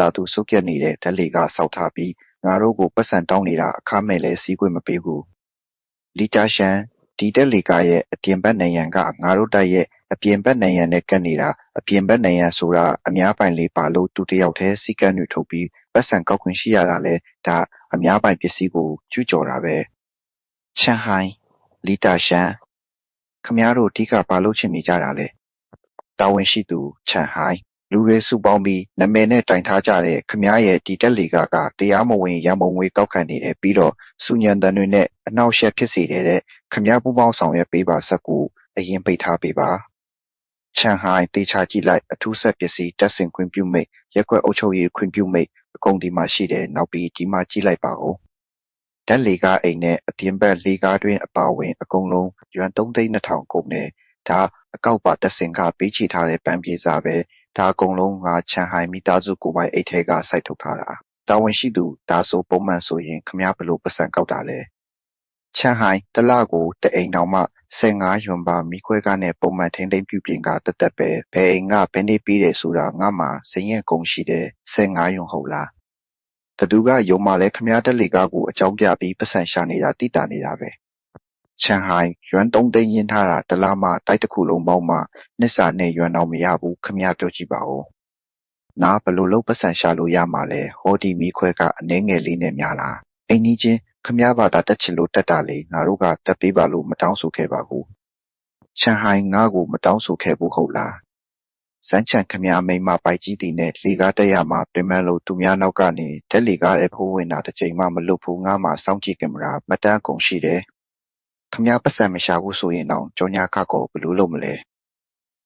တာသူစုပ်ပြတ်နေတဲ့ဓာတ်လေကားဆောက်ထားပြီးငါတို့ကိုပိုက်ဆံတောင်းနေတာအခမဲ့လည်းစီးခွင့်မပေးဘူးလီတာရှန်ဒီဓာတ်လေကားရဲ့အပြင်ဘက်နံရံကငါတို့တပ်ရဲ့အပြင်ဘက်နံရံနဲ့ကပ်နေတာအပြင်ဘက်နံရံဆိုတာအများပိုင်လေးပါလို့သူတစ်ယောက်တည်းစီကံတွေထုတ်ပြီးပိုက်ဆံကောက်ခွင့်ရှိရတာလဲဒါအများပိုင်ပစ္စည်းကိုကျူးကျော်တာပဲချန်ဟိုင်လီတာရှန်ခမည်းတော်အဓိကဘာလို့ချင်နေကြတာလဲတာဝန်ရှိသူချန်ဟိုင်လူတွေစုပေါင်းပြီးနာမည်နဲ့တိုင်ထားကြတဲ့ခမည်းရဲ့ဒီတက်လီကတရားမဝင်ရန်ပုံငွေကောက်ခံနေတယ်ပြီးတော့စူညံတန်တွေနဲ့အနှောက်အယှက်ဖြစ်စေတဲ့ခမည်းပူပေါင်းဆောင်ရွက်ပေးပါစက်ကိုအရင်ပိတ်ထားပေးပါချန်ဟိုင်တေချာကြည့်လိုက်အထူးဆက်ပစ္စည်းတက်ဆင်ခွင့်ပြုမိတ်ရက်ကွက်အုပ်ချုပ်ရေးခွင့်ပြုမိတ်အကုန်ဒီမှာရှိတယ်နောက်ပြီးဒီမှာကြည့်လိုက်ပါဦးဓာတ်လေကားအိမ်နဲ့အပြင်ဘက်လေကားတွင်အပါဝင်အကုန်လုံးရွမ်3,200,000ကုန်တယ်ဒါအကောက်ပါတက်ဆင်ကပေးချေထားတဲ့ပန်းပြေစာပဲဒါအကုန်လုံးငါချန်ဟိုင်မိသားစုကိုပိုင်အိတ်ထဲကစိုက်ထုတ်ထားတာတာဝန်ရှိသူဒါဆိုပုံမှန်ဆိုရင်ခမည်းဘလို့ပတ်စံကောက်တာလဲချန်ဟိုင်တလကိုတအိမ်တောင်မှ15ယွမ်ပါမိခွဲကနဲ့ပုံမှန်ထိန်းသိမ်းပြုပြင်ကတက်တက်ပဲဘယ်အိမ်ကဘယ်နေ့ပြီးတယ်ဆိုတာငါမှစရင်ရက်ကုန်ရှိတယ်15ယွမ်ဟုတ်လားဘသူကယုံမှလဲခမည်းတက်လေကားကိုအကြောင်းပြပြီးပတ်စံရှာနေတာတိတာနေတာပဲချန်ဟိုင်ယွမ်3သိန်းရင်းထားတာတလားမှတိုက်တစ်ခုလုံးပေါင်းမှနှစ်စာနဲ့ယွမ်တော့မရဘူးခမည်းပြောကြည့်ပါဦးနားဘလို့လုံးပတ်စံရှာလို့ရမှာလဲဟောဒီမီခွဲကအနှဲငယ်လေးနဲ့များလားအိမ်ကြီးချင်းခမည်းဘာသာတက်ချင်လို့တက်တာလေငါတို့ကတက်ပေးပါလို့မတောင်းဆိုခဲ့ပါဘူးချန်ဟိုင်ငါ့ကိုမတောင်းဆိုခဲ့ဘူးဟုတ်လားစမ်းချန်ခမည်းမိမပိုက်ကြီးတီနဲ့လေကားတက်ရမှာပြင်မဲ့လို့သူများနောက်ကနေတက်လေကားအဖိုးဝင်တာတစ်ချိန်မှမလွတ်ဘူးငါမှစောင့်ကြည့်ကင်မရာမတန်းကုန်ရှိတယ်ခမည်းပတ်စံမရှာဘူးဆိုရင်တော့ကြောညာခကောဘလို့လုပ်မလဲ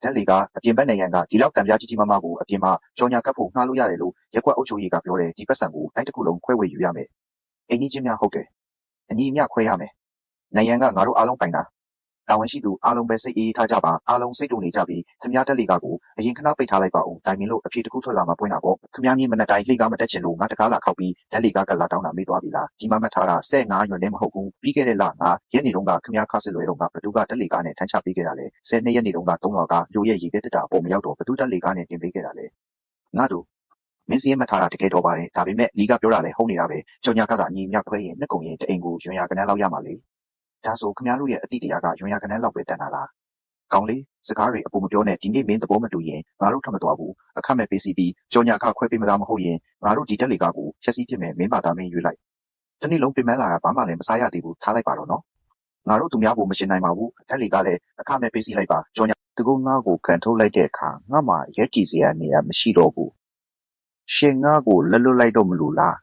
ဓာတ်လေကားအပြင်ဘက်နိုင်ငံကဒီလောက်တံပြားကြီးကြီးမားမားကိုအပြင်မှာကြောညာကပ်ဖို့ငှားလို့ရတယ်လို့ရက်ကွက်အုပ်ချုပ်ရေးကပြောတယ်ဒီပတ်စံကိုတိုင်းတစ်ခုလုံးခွဲဝေယူရမယ်အိမ်ကြီးချင်းများဟုတ်တယ်အညီအမျှခွဲရမယ်နိုင်ငံကငါတို့အားလုံးပိုင်တာတာဝန်ရှိသူအားလုံးပဲစိတ်အေးထားကြပါအားလုံးစိတ်တူနေကြပြီးခမည်းတက်လေကားကိုအရင်ခဏပိတ်ထားလိုက်ပါဦးတိုင်မင်းလို့အဖြေတစ်ခုထွက်လာမှပွင့်တာပေါ့ခမည်းမြင်မနက်တိုင်းလေကားမတက်ချင်လို့ငါတကားလာခောက်ပြီးဓာတ်လေကားကလာတောင်းတာမေးသွားပြီလားဒီမှာမှတ်ထားတာ15ယွမ်နဲ့မဟုတ်ဘူးပြီးခဲ့တဲ့လငါရက်နေတုန်းကခမည်းခါစစ်လွယ်တော့ကဘသူကဓာတ်လေကားနဲ့ထမ်းချပေးခဲ့တာလဲ12ရက်နေတုန်းက3လကလူရဲ့ရေခဲတက်တာအပေါ်မရောက်တော့ဘသူဓာတ်လေကားနဲ့တင်ပေးခဲ့တာလဲငါတို့မင်းစီးမထားတာတကယ်တော့ပါတယ်ဒါပေမဲ့လီကပြောတာလဲဟုတ်နေတာပဲကြောင်ညာကသာညီမြခွဲရင်နှစ်ကုန်ရင်တအိမ်ကိုရွှင်ရကနန်းလောက်ရမှာလေဒါဆိုခမည်းတို့ရဲ့အတိတရားကရွှင်ရကနန်းလောက်ပဲတန်တာလားကောင်းလေစကားတွေအပူမပြောနဲ့ဒီနေ့မင်းသဘောမတူရင်ငါတို့ထမတော်ဘူးအခမဲ့ပေးစီပြီးကြောင်ညာကခွဲပေးမလားမဟုတ်ရင်ငါတို့ဒီတက်လေကားကိုချက်စီးပြစ်မယ်မင်းပါသားမင်းရွေးလိုက်တနေ့လုံးပြင်ပန်းလာတာဘာမှလည်းမစားရသေးဘူးထားလိုက်ပါတော့နော်ငါတို့သူများကိုမရှင်းနိုင်ပါဘူးတက်လေကားလည်းအခမဲ့ပေးစီလိုက်ပါကြောင်ညာသူကငါ့ကိုကန်ထုတ်လိုက်တဲ့အခါငါမှရက်ကြည့်စရာနေရာမရှိတော့ဘူးရှင်ငါ့ကိုလက်လွတ်လိုက်တော့မလို့လား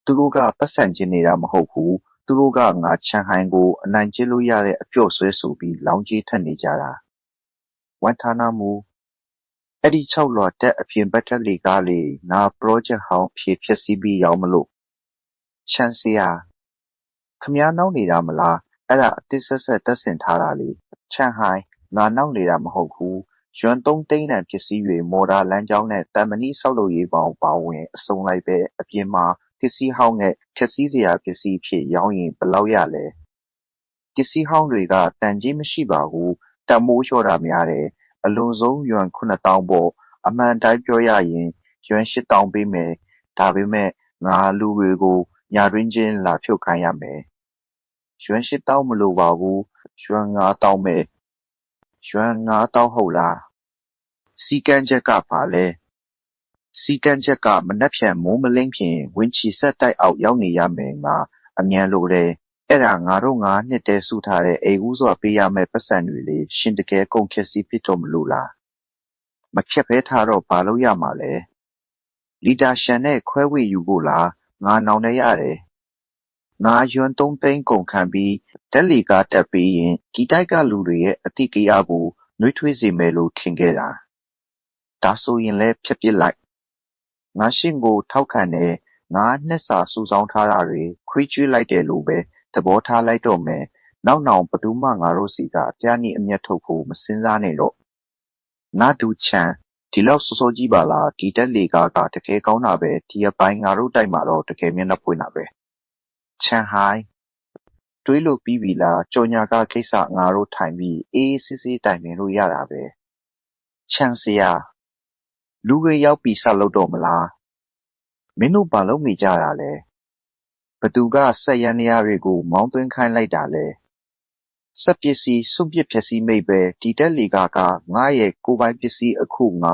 သူတို့ကပတ်စံကျင်နေတာမဟုတ်ဘူးသူတို့ကငါချန်ဟိုင်ကိုအနိုင်ကျင့်လို့ရတဲ့အပြော့ဆွဲဆိုပြီးလောင်းကြီးထက်နေကြတာဝန်ဌာနမူအဲ့ဒီ6လွှာတက်အပြင်ဘက်ထက်လေကားလေငါ project ဟောင်းဖြည့်ဖြက်စီးပြီးရောက်မလို့ချန်စရာခမည်းနောက်နေတာမလားအဲ့ဒါအတစ်ဆက်ဆက်တက်ဆင်ထားတာလေချန်ဟိုင်ငါနောက်နေတာမဟုတ်ဘူးယွမ်3သိန်းတန်ပစ္စည်းတွေမော်ဒါလမ်းကြောင်းနဲ့တမန်နီဆောက်လုပ်ရေးပေါင်းပါဝင်အစုံလိုက်ပဲအပြင်မှာပစ္စည်းဟောင်းနဲ့ဖြက်စီးစရာပစ္စည်းဖြစ်ရောင်းရင်ဘယ်လောက်ရလဲပစ္စည်းဟောင်းတွေကတန်ကြီးမရှိပါဘူးတန်မိုးလျှော့တာများတယ်အလွန်ဆုံးယွမ်9,000ပေါ့အမှန်တိုင်းပြောရရင်ယွမ်8,000ပေးမယ်ဒါပေမဲ့ငါလူတွေကိုညာတွင်းချင်းလာဖြုတ်ခိုင်းရမယ်ယွမ်8,000မလိုပါဘူးယွမ်9,000ပဲယွမ်9,000ဟုတ်လားစီကန်းချက်ကပါလဲစီကန်းချက်ကမနှက်ဖြန်မိုးမလင်းဖြင့်ဝင်းချီဆက်တိုက်အောက်ရောက်နေရမယ်ငါအမြန်လိုတယ်အဲ့ဒါငါတို့9နှစ်တည်းစုထားတဲ့အိမ်ဦးစွာပေးရမယ့်ပတ်စံတွေလေရှင်တကယ်ကုန်ခက်စီဖြစ်တော့မလို့လားမခက်ပဲထားတော့ဘာလို့ရမှာလဲလီတာရှန်နဲ့ခွဲဝေယူဖို့လားငါနောင်နေရတယ်ငါယွမ်3သိန်းကုန်ခံပြီးတက်လီကားတက်ပြီးရင်ဒီတိုက်ကလူတွေရဲ့အတိတ်တရားကိုနှွေးထွေးစေမယ်လို့ထင်ခဲ့တာဒါဆိုရင်လည်းဖြတ်ပစ်လိုက်ငါရှင့်ကိုထောက်ခံတဲ့ငါနှစ်စာစုဆောင်းထားတာတွေခွေးကျွေးလိုက်တယ်လို့ပဲသဘောထားလိုက်တော့မယ်နောက်နောင်ဘသူမှငါတို့စီကအပြားနည်းအမျက်ထုတ်ဖို့မစင်စားနဲ့တော့ငါဒူချန်ဒီလောက်စောစောကြီးပါလားဒီတက်လေကားကတကယ်ကောင်းတာပဲဒီအပိုင်းငါတို့တိုက်မှာတော့တကယ်မျက်နှာပွင့်တာပဲချန်ဟိုင်တွေးလို့ပြီးပြီလားကြော်ညာကကိစ္စငါတို့ထိုင်ပြီးအေးစစ်စစ်တိုင်ပင်လို့ရတာပဲချန်စရာလူတွေရောက်ပြီးဆက်လုပ်တော့မလား မင်းတို့ဘာလုပ်နေကြတာလဲဘသူကစက်ယန္တရားတွေကိုမောင်းသွင်းခိုင်းလိုက်တာလဲစက်ပစ္စည်းစွန့်ပစ်ဖျက်ဆီးမိတ်ပဲဒီတက်လီကငါရဲ့ကိုယ်ပိုင်ပစ္စည်းအခုငါ